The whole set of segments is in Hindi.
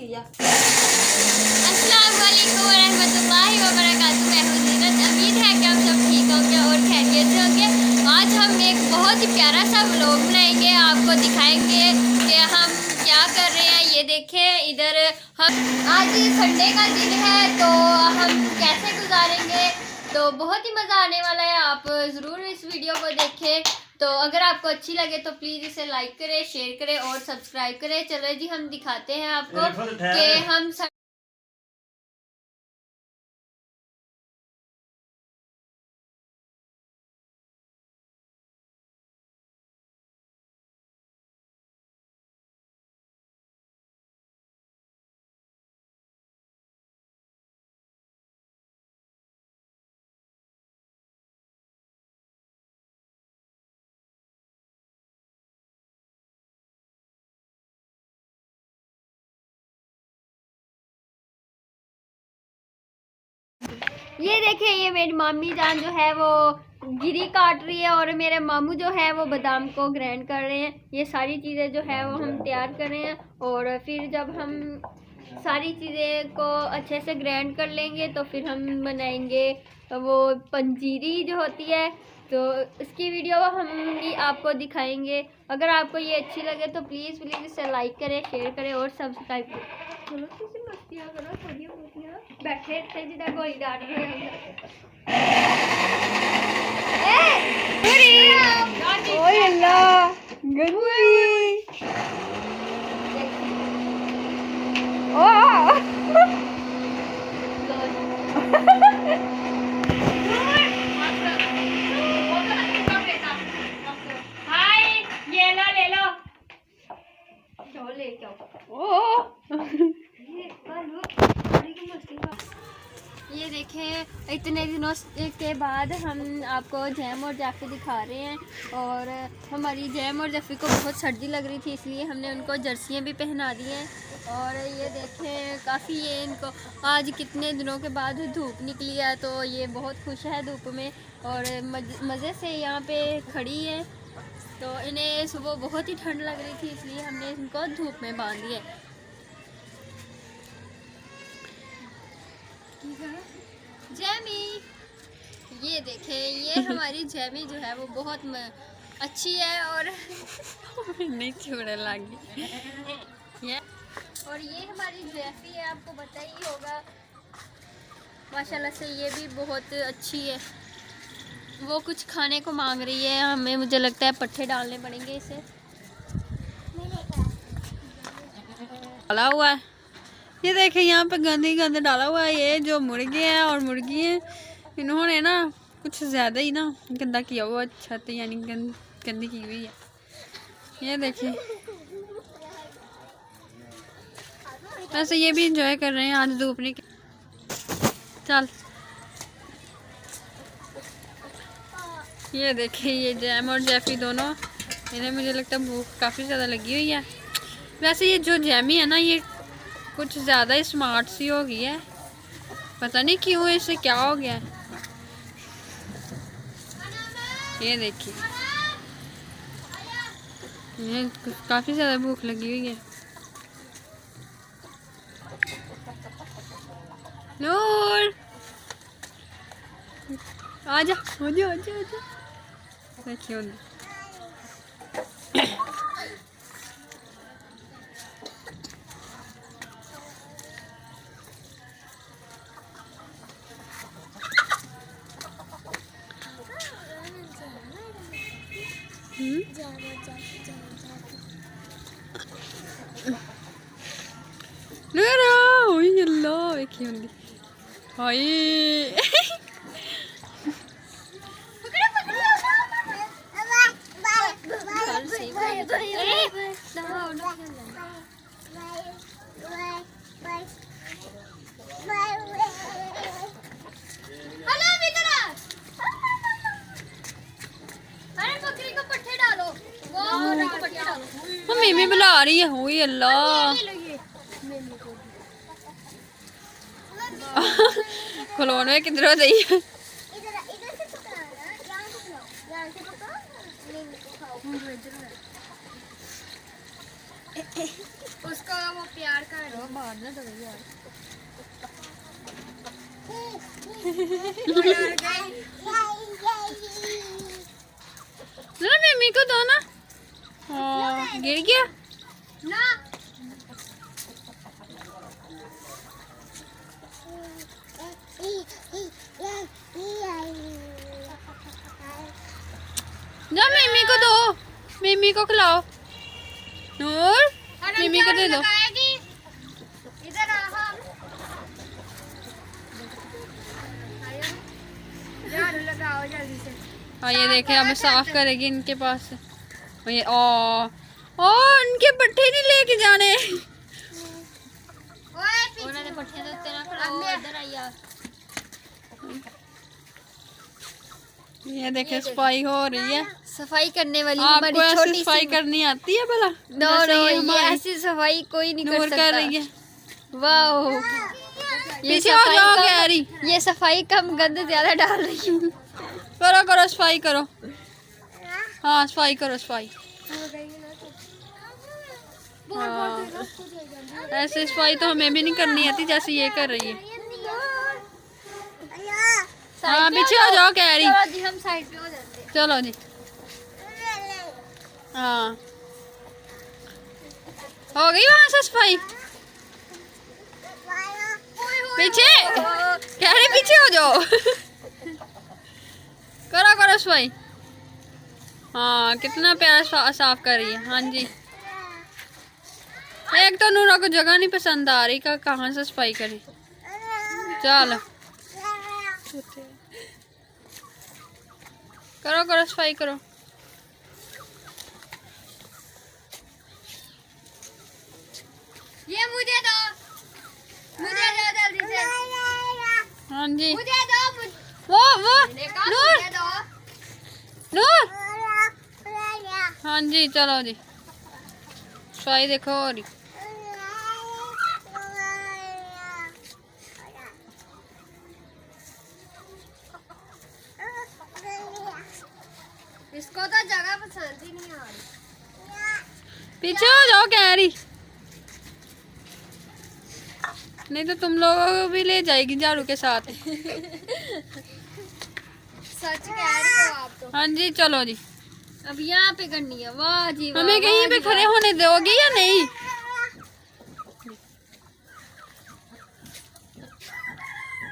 किया। अस्सलाम वालेकुम वरहमतुल्लाहि वबरकातुहू। मैं हूं ज़ीनत। उम्मीद है कि आप सब ठीक होंगे और खैरियत से होंगे। आज हम एक बहुत ही प्यारा सा व्लॉग बनाएंगे, आपको दिखाएंगे कि हम क्या कर रहे हैं। ये देखें इधर, हम आज संडे का दिन है तो हम कैसे गुजारेंगे, तो बहुत ही मज़ा आने वाला है। आप ज़रूर इस वीडियो को देखें। तो अगर आपको अच्छी लगे तो प्लीज़ इसे लाइक करें, शेयर करें और सब्सक्राइब करें। चलो जी, हम दिखाते हैं आपको कि हम ये देखें, ये मेरी मामी जान जो है वो गिरी काट रही है और मेरे मामू जो है वो बादाम को ग्राइंड कर रहे हैं। ये सारी चीज़ें जो है वो हम तैयार कर रहे हैं और फिर जब हम सारी चीज़ें को अच्छे से ग्राइंड कर लेंगे तो फिर हम बनाएंगे वो पंजीरी जो होती है। तो इसकी वीडियो हम भी आपको दिखाएंगे। अगर आपको ये अच्छी लगे तो प्लीज़ प्लीज़ इसे लाइक करें, शेयर करें और सब्सक्राइब करें। चलो किसी मस्तियाँ करो, थोड़ी मस्तियाँ बैठे थे जिधर गोली डाल रहे हैं। ओए अल्लाह गंदी ओ हाय, ये लो ले लो, चलो लेके आओ। ये देखें, इतने दिनों के बाद हम आपको जैम और जाफ़ी दिखा रहे हैं और हमारी जैम और जाफ़ी को बहुत सर्दी लग रही थी, इसलिए हमने उनको जर्सियाँ भी पहना दी हैं। और ये देखें, काफ़ी ये इनको आज कितने दिनों के बाद धूप निकली है तो ये बहुत खुश है धूप में और मज़े से यहाँ पे खड़ी है। तो इन्हें सुबह बहुत ही ठंड लग रही थी, इसलिए हमने इनको धूप में बांध दिया। जैमी, ये देखें, ये हमारी जैमी जो है वो बहुत अच्छी है और नहीं छोड़ने लगी। और ये हमारी जैफी है, आपको पता ही होगा माशाल्लाह से ये भी बहुत अच्छी है। वो कुछ खाने को मांग रही है, हमें मुझे लगता है पट्ठे डालने पड़ेंगे इसे। डाला हुआ है, ये देखें यहाँ पे गंदे गंदे डाला हुआ है। ये जो मुर्गे हैं और मुर्गी हैं, इन्होंने ना कुछ ज़्यादा ही ना गंदा किया हुआ छत, यानी गंदी की हुई है। ये देखिए, वैसे ये भी इंजॉय कर रहे हैं आज धूप निकली। चल ये देखिए, ये जैम और जैफी दोनों, इन्हें मुझे लगता है भूख काफ़ी ज़्यादा लगी हुई है। वैसे ये जो जैमी है ना, ये कुछ ज़्यादा ही स्मार्ट सी हो गई है, पता नहीं क्यों, इसे क्या हो गया है। ये देखिए, ये काफ़ी ज़्यादा भूख लगी हुई है। नूर आजा आजा आजा आजा, देखिए अल्लाह देखिए होंगी हाय। मम्मी बुला रही है, हुई अल्लाह खिलौने किधर दी उसको वो प्यार कर रहा बाहर ना चले यार। ना मम्मी को दो ना। हाँ, गिर गया ना जा मम्मी को दो, मम्मी को खिलाओ। नूर मम्मी को दे दो। इधर आ झाड़ू लगाओ जल्दी से। हाँ ये देखे अब साफ करेगी इनके पास से। और ये ओ इनके पट्टे नहीं लेके जाने। उन्होंने पट्टियां तो तेरा खड़ाओ इधर आइया। ये देखे सफाई हो रही है। सफाई करने वाली आपको हमारी ऐसी छोटी सफाई सी करनी आती है भला? नो जैसे नो ये ये हमारी ऐसी सफाई कोई नहीं कर नूर सकता। कर रही है। वाओ ये पीछे हो जाओ कम- गैरी। ये सफाई कम गंद ज्यादा डाल रही हूँ। करो करो सफाई करो। हाँ सफाई करो सफाई। हाँ। ऐसे सफाई तो हमें भी नहीं करनी आती जैसे ये कर रही है। हाँ पीछे हो जाओ गैरी। चलो जी हम साइड पे हो जाते हैं। चलो जी। हाँ हो गई वहां से सफाई। पीछे कह रहे पीछे हो जाओ। करो करो सफाई। हाँ कितना प्यारा साफ कर रही है। हाँ जी एक तो नूरा को जगह नहीं पसंद आ रही का कहाँ से सफाई करी। चलो करो करो सफाई करो। ये मुझे दो जल्दी से। हाँ जी मुझे दो वो मैंने कहा नूर मुझे दो। नूर। हाँ जी चलो जी सफाई देखो हो रही। इसको तो जगह पसंद ही नहीं आ रही। पीछे हो जाओ गैरी नहीं तो तुम लोगों को भी ले जाएगी झाड़ू के साथ। सच कह रही हो आप तो। हाँ जी चलो जी अब यहाँ पे करनी है। वाह जी वाह, हमें कहीं वाह पे जी खड़े वाह। होने दोगे या नहीं?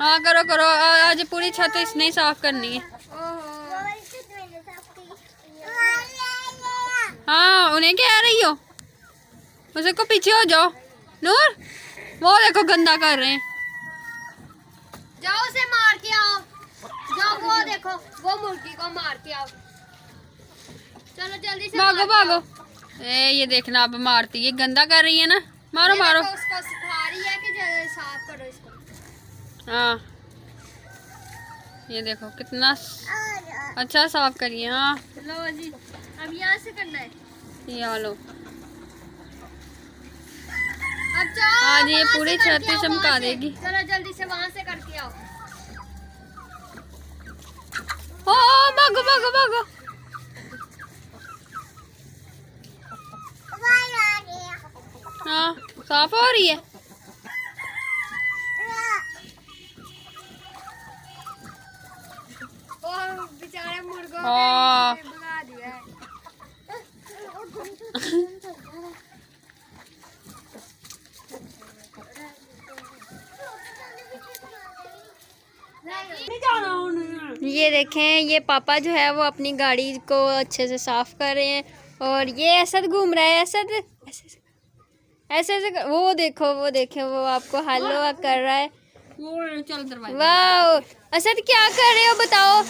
हाँ करो करो आज पूरी छत इसने ही साफ करनी है। ओहो हाँ उन्हें क्या रही हो उसे को पीछे हो जाओ। नूर वो देखो गंदा कर रहे हैं। जाओ उसे मार के आओ। जाओ वो देखो वो मुर्गी को मार के आओ। चलो जल्दी से भागो मार के भागो। आओ। ये देखना अब मारती है गंदा कर रही है ना। मारो ये मारो। देखो, उसको सिखा रही है कि साफ करो इसको। हाँ ये देखो कितना अच्छा साफ करिए। हाँ लो जी अब यहाँ से करना है। ये लो अब जाओ आज ये वहाँ पूरी से करके छत ही आओ, चमका वहाँ से। देगी। चलो जल्दी से वहाँ से करके आओ। ओ भागो भागो भागो। हाँ साफ हो रही है। ओ बेचारे मुर्गों हाँ। को भगा दिया है। ये देखें ये पापा जो है वो अपनी गाड़ी को अच्छे से साफ कर रहे हैं और ये असद घूम रहा है। असद ऐसे ऐसे वो देखो वो देखे वो आपको हेलो कर रहा है। वो चल दरवाजा। वाह असद क्या कर रहे हो बताओ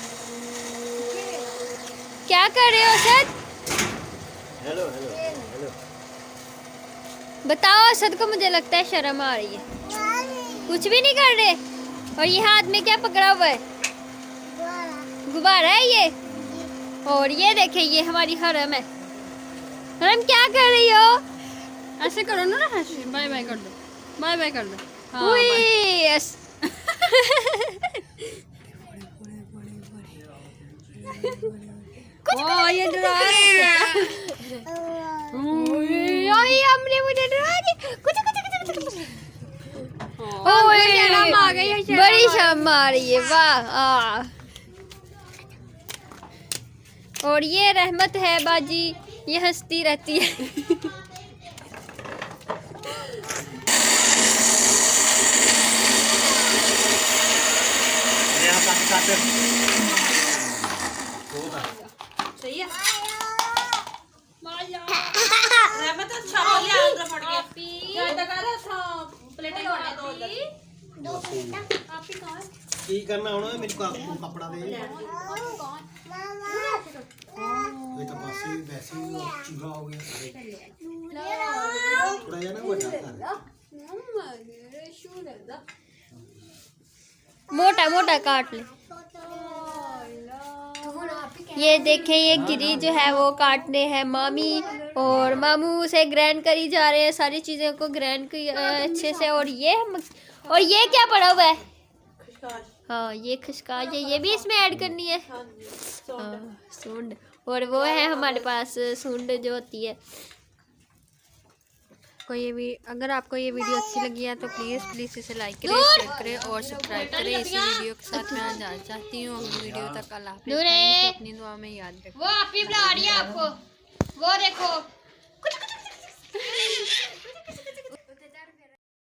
क्या कर रहे हो असद? हेलो हेलो हेलो बताओ असद को मुझे लगता है शर्म आ रही है। कुछ भी नहीं कर रहे। और ये हाथ में क्या पकड़ा हुआ है? गुब्बारा है ये। और ये देखे ये हमारी हरम है। हरम क्या कर रही हो? ऐसे करो ना ऐसे बाय बाय कर दो। बाय बाय कर दो। हाँ उई, bye। यस। ओ ये डरा रही है। उई, ओए हमने मुझे डरा दिया कुछ ओए शर्म आ गई है, बड़ी शर्म आ रही है वाह। और ये रहमत है बाजी, ये हंसती रहती है। सही है रहमत अच्छा बोलिया अंदर फट गया क्या तक आ रहा था प्लेटें लौटा दो की करना होना मेरे को कपड़ा दे ये तो बस ही वैसे ही चूहा हो गया थोड़ा जा ना बड़ा मोटा मोटा काट ले। ये देखें ये गिरी जो है वो काटने हैं मामी और मामू उसे ग्राइंड करी जा रहे हैं, सारी चीज़ों को ग्राइंड की अच्छे से। और ये क्या पड़ा हुआ है? हाँ ये खसकास है, ये भी इसमें ऐड करनी है। हाँ सूंड, और वो है हमारे पास सूंड जो होती है। अगर आपको ये वीडियो अच्छी लगी है तो प्लीज़ इसे लाइक करें, शेयर करें और सब्सक्राइब करें। इसी वीडियो के साथ मैं जाना चाहती हूँ अगली वीडियो तक। अल्लाह हाफ़िज़। अपनी दुआ में याद रखें। वो आप ही बुला रही है आपको, वो देखो।